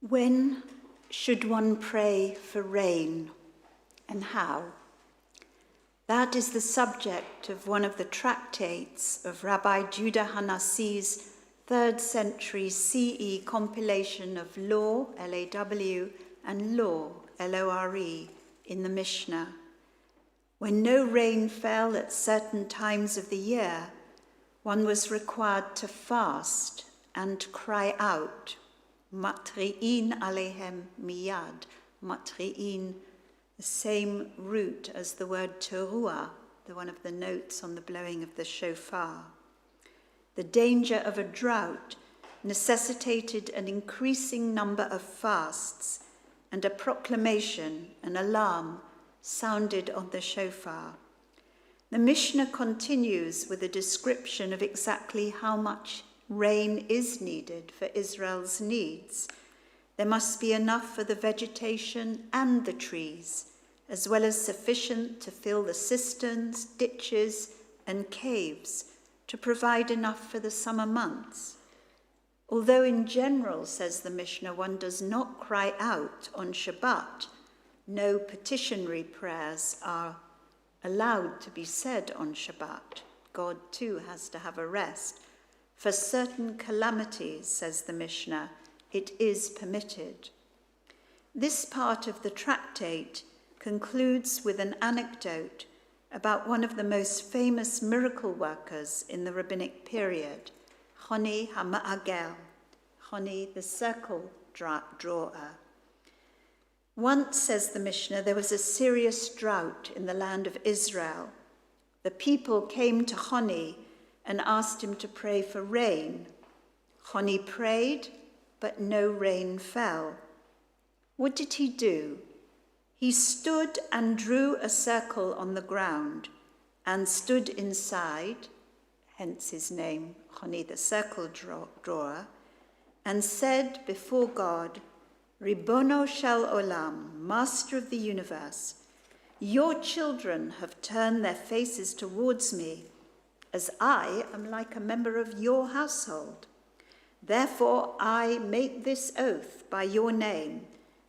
When should one pray for rain, and how? That is the subject of one of the tractates of Rabbi Judah Hanassi's 3rd century CE compilation of law, L-A-W, and law, L-O-R-E, in the Mishnah. When no rain fell at certain times of the year, one was required to fast and cry out, Matri'in alehem miyad, matri'in, the same root as the word teruah, the one of the notes on the blowing of the shofar. The danger of a drought necessitated an increasing number of fasts, and a proclamation, an alarm, sounded on the shofar. The Mishnah continues with a description of exactly how much rain is needed for Israel's needs. There must be enough for the vegetation and the trees, as well as sufficient to fill the cisterns, ditches, and caves, to provide enough for the summer months. Although in general, says the Mishnah, one does not cry out on Shabbat, no petitionary prayers are allowed to be said on Shabbat. God too has to have a rest. For certain calamities, says the Mishnah, it is permitted. This part of the tractate concludes with an anecdote about one of the most famous miracle workers in the rabbinic period, Choni HaMa'agel, Choni the circle drawer. Once, says the Mishnah, there was a serious drought in the land of Israel. The people came to Choni and asked him to pray for rain. Choni prayed, but no rain fell. What did he do? He stood and drew a circle on the ground and stood inside, hence his name, Choni the circle drawer, and said before God, Ribono shel olam, Master of the universe, your children have turned their faces towards me, as I am like a member of your household. Therefore I make this oath by your name,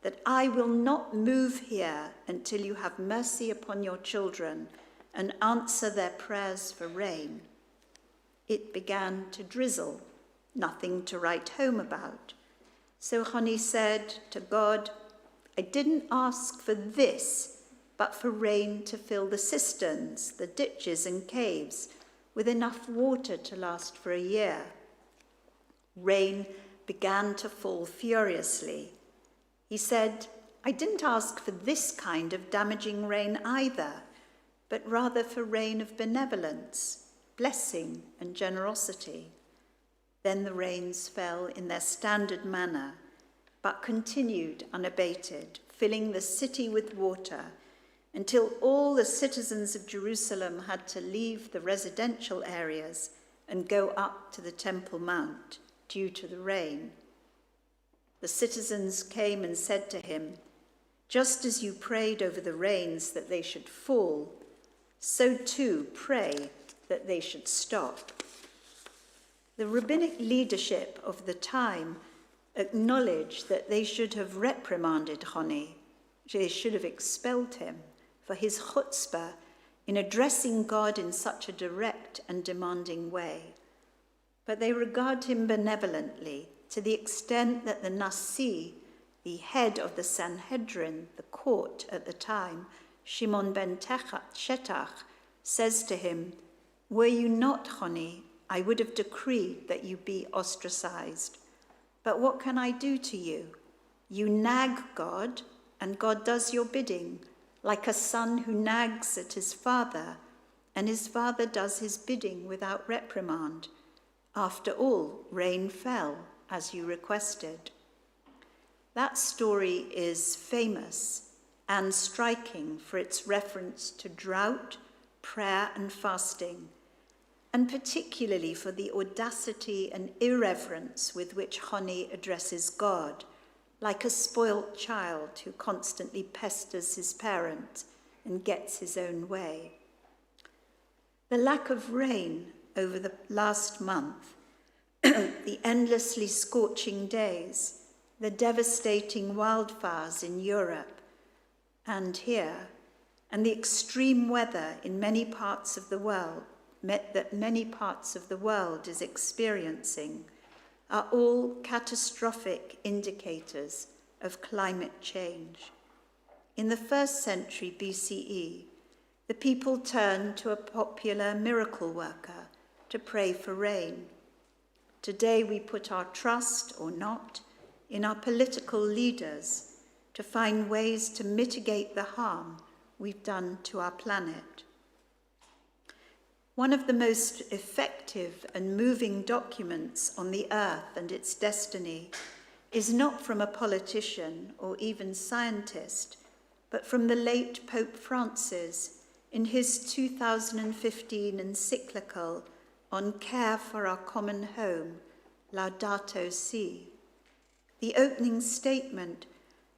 that I will not move here until you have mercy upon your children and answer their prayers for rain. It began to drizzle, nothing to write home about. So Choni said to God, I didn't ask for this, but for rain to fill the cisterns, the ditches and caves, with enough water to last for a year. Rain began to fall furiously. He said, I didn't ask for this kind of damaging rain either, but rather for rain of benevolence, blessing, and generosity. Then the rains fell in their standard manner, but continued unabated, filling the city with water, until all the citizens of Jerusalem had to leave the residential areas and go up to the Temple Mount due to the rain. The citizens came and said to him, just as you prayed over the rains that they should fall, so too pray that they should stop. The rabbinic leadership of the time acknowledged that they should have reprimanded Choni. They should have expelled him for his chutzpah in addressing God in such a direct and demanding way. But they regard him benevolently, to the extent that the Nasi, the head of the Sanhedrin, the court at the time, Shimon ben Shetach, says to him, were you not, Choni, I would have decreed that you be ostracized. But what can I do to you? You nag God, and God does your bidding, like a son who nags at his father, and his father does his bidding without reprimand. After all, rain fell, as you requested. That story is famous and striking for its reference to drought, prayer, and fasting, and particularly for the audacity and irreverence with which Choni addresses God, like a spoilt child who constantly pesters his parent and gets his own way. The lack of rain over the last month, the endlessly scorching days, the devastating wildfires in Europe and here, and the extreme weather in many parts of the world that many parts of the world is experiencing are all catastrophic indicators of climate change. In the 1st century BCE, the people turned to a popular miracle worker to pray for rain. Today we put our trust, or not, in our political leaders to find ways to mitigate the harm we've done to our planet. One of the most effective and moving documents on the earth and its destiny is not from a politician or even scientist, but from the late Pope Francis in his 2015 encyclical on care for our common home, Laudato Si. The opening statement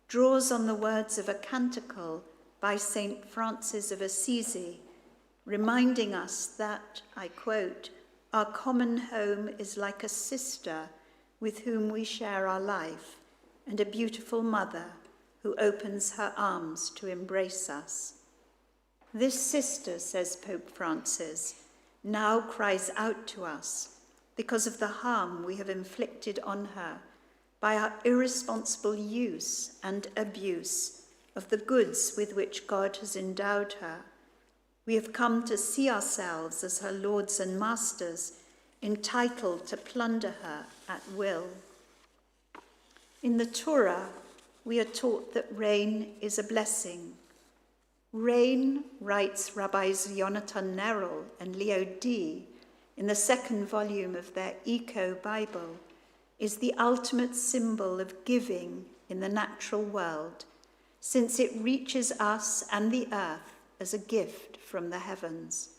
draws on the words of a canticle by St. Francis of Assisi, reminding us that, I quote, "Our common home is like a sister with whom we share our life, and a beautiful mother who opens her arms to embrace us." This sister, says Pope Francis, now cries out to us because of the harm we have inflicted on her by our irresponsible use and abuse of the goods with which God has endowed her. We have come to see ourselves as her lords and masters, entitled to plunder her at will. In the Torah, we are taught that rain is a blessing. Rain, writes Rabbis Yonatan Nerel and Leo D. in the 2nd volume of their Eco-Bible, is the ultimate symbol of giving in the natural world, since it reaches us and the earth as a gift from the heavens.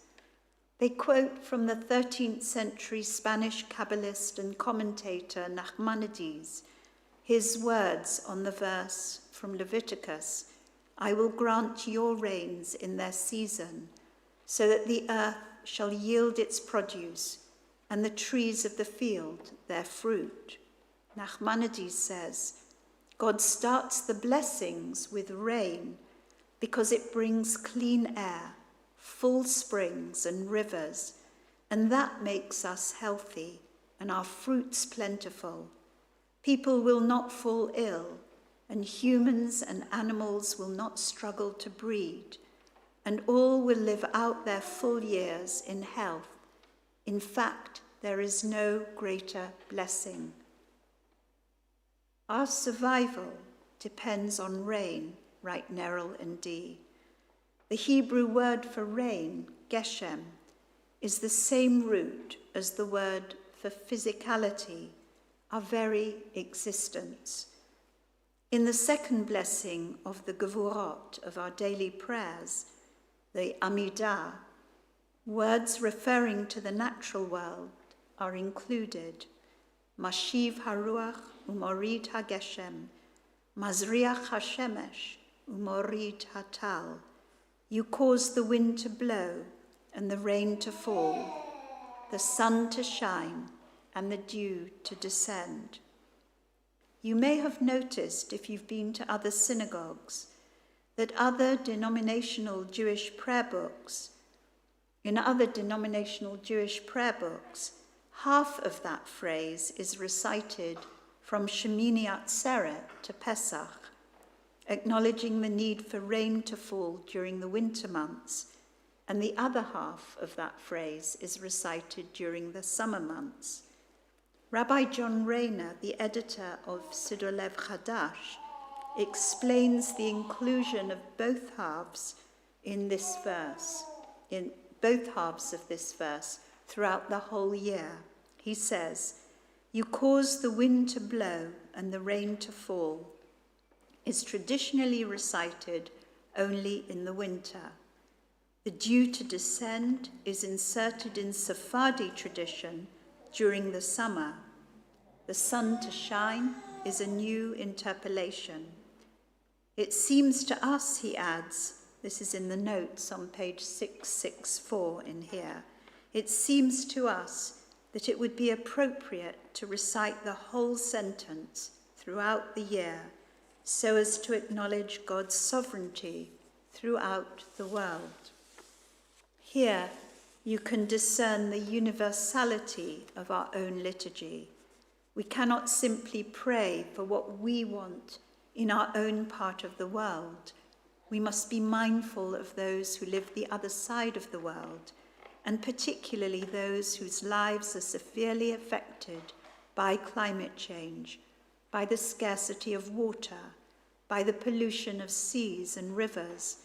They quote from the 13th century Spanish Kabbalist and commentator Nachmanides, his words on the verse from Leviticus, "I will grant your rains in their season, so that the earth shall yield its produce, and the trees of the field their fruit." Nachmanides says, God starts the blessings with rain because it brings clean air, full springs and rivers, and that makes us healthy and our fruits plentiful. People will not fall ill, and humans and animals will not struggle to breed, and all will live out their full years in health. In fact, there is no greater blessing. Our survival depends on rain, write Nerel and D. The Hebrew word for rain, geshem, is the same root as the word for physicality, our very existence. In the second blessing of the Gevurot of our daily prayers, the Amidah, words referring to the natural world are included. Mashiv haruach umorid hageshem, mazriach hashemesh umorid hatal. You cause the wind to blow and the rain to fall, the sun to shine and the dew to descend. You may have noticed, if you've been to other synagogues, that in other denominational Jewish prayer books, half of that phrase is recited from Shemini Atzeret to Pesach, acknowledging the need for rain to fall during the winter months, and the other half of that phrase is recited during the summer months. Rabbi John Rayner, the editor of Siddur Lev Chadash, explains the inclusion of both halves in this verse, in both halves of this verse throughout the whole year. He says, "You cause the wind to blow and the rain to fall," is traditionally recited only in the winter. The dew to descend is inserted in Sephardi tradition during the summer. The sun to shine is a new interpolation. It seems to us, he adds, this is in the notes on page 664 in here, it seems to us that it would be appropriate to recite the whole sentence throughout the year, so as to acknowledge God's sovereignty throughout the world. Here, you can discern the universality of our own liturgy. We cannot simply pray for what we want in our own part of the world. We must be mindful of those who live the other side of the world, and particularly those whose lives are severely affected by climate change, by the scarcity of water, by the pollution of seas and rivers,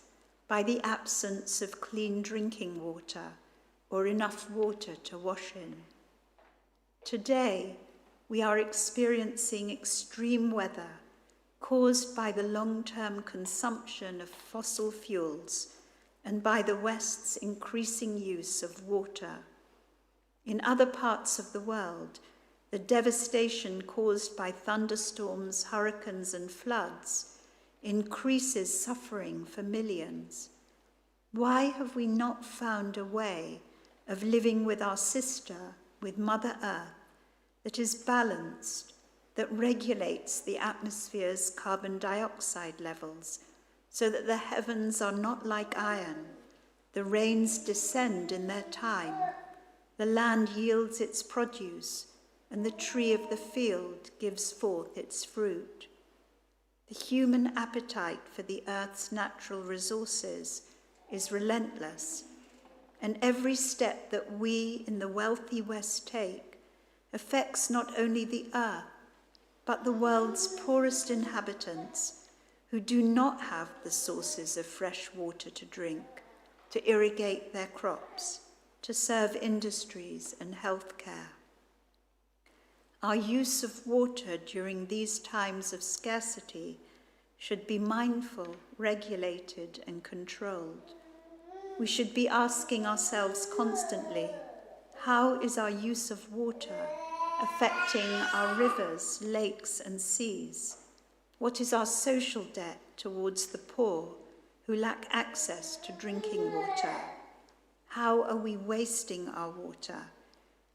by the absence of clean drinking water or enough water to wash in. Today, we are experiencing extreme weather caused by the long-term consumption of fossil fuels and by the West's increasing use of water. In other parts of the world, the devastation caused by thunderstorms, hurricanes, and floods increases suffering for millions. Why have we not found a way of living with our sister, with Mother Earth, that is balanced, that regulates the atmosphere's carbon dioxide levels, so that the heavens are not like iron, the rains descend in their time, the land yields its produce, and the tree of the field gives forth its fruit? The human appetite for the earth's natural resources is relentless, and every step that we in the wealthy West take affects not only the earth, but the world's poorest inhabitants who do not have the sources of fresh water to drink, to irrigate their crops, to serve industries and healthcare. Our use of water during these times of scarcity should be mindful, regulated, and controlled. We should be asking ourselves constantly, how is our use of water affecting our rivers, lakes, and seas? What is our social debt towards the poor who lack access to drinking water? How are we wasting our water?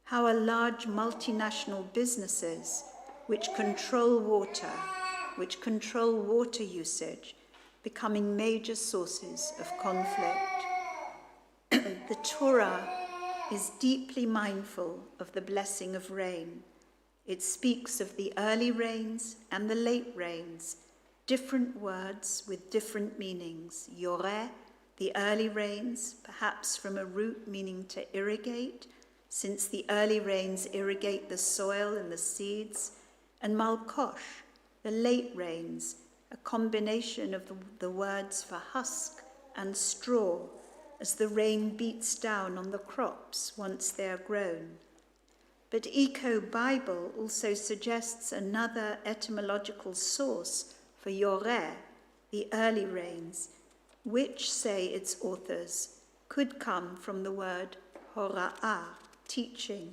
How are large multinational businesses which control water usage, becoming major sources of conflict? The Torah is deeply mindful of the blessing of rain. It speaks of the early rains and the late rains, different words with different meanings. Yoreh, the early rains, perhaps from a root meaning to irrigate, since the early rains irrigate the soil and the seeds, and Malkosh, the late rains, a combination of the words for husk and straw, as the rain beats down on the crops once they are grown. But Eco-Bible also suggests another etymological source for Yoreh, the early rains, which, say its authors, could come from the word hora'ah, teaching,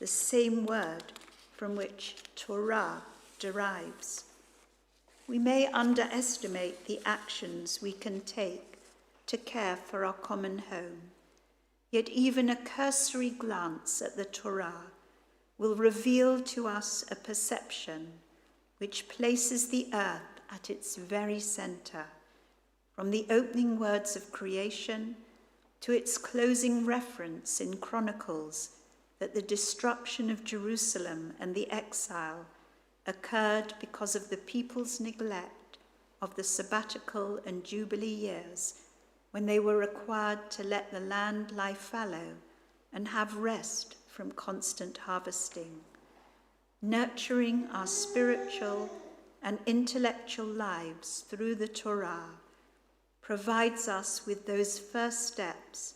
the same word from which Torah derives. We may underestimate the actions we can take to care for our common home, yet even a cursory glance at the Torah will reveal to us a perception which places the earth at its very center, from the opening words of creation to its closing reference in Chronicles that the destruction of Jerusalem and the exile occurred because of the people's neglect of the sabbatical and jubilee years, when they were required to let the land lie fallow and have rest from constant harvesting. Nurturing our spiritual and intellectual lives through the Torah provides us with those first steps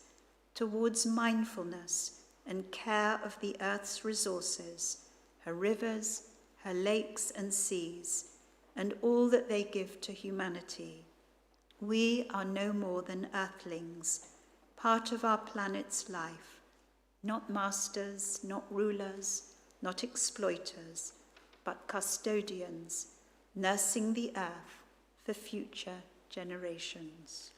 towards mindfulness and care of the earth's resources, her rivers, her lakes and seas, and all that they give to humanity. We are no more than earthlings, part of our planet's life, not masters, not rulers, not exploiters, but custodians, nursing the earth for future generations.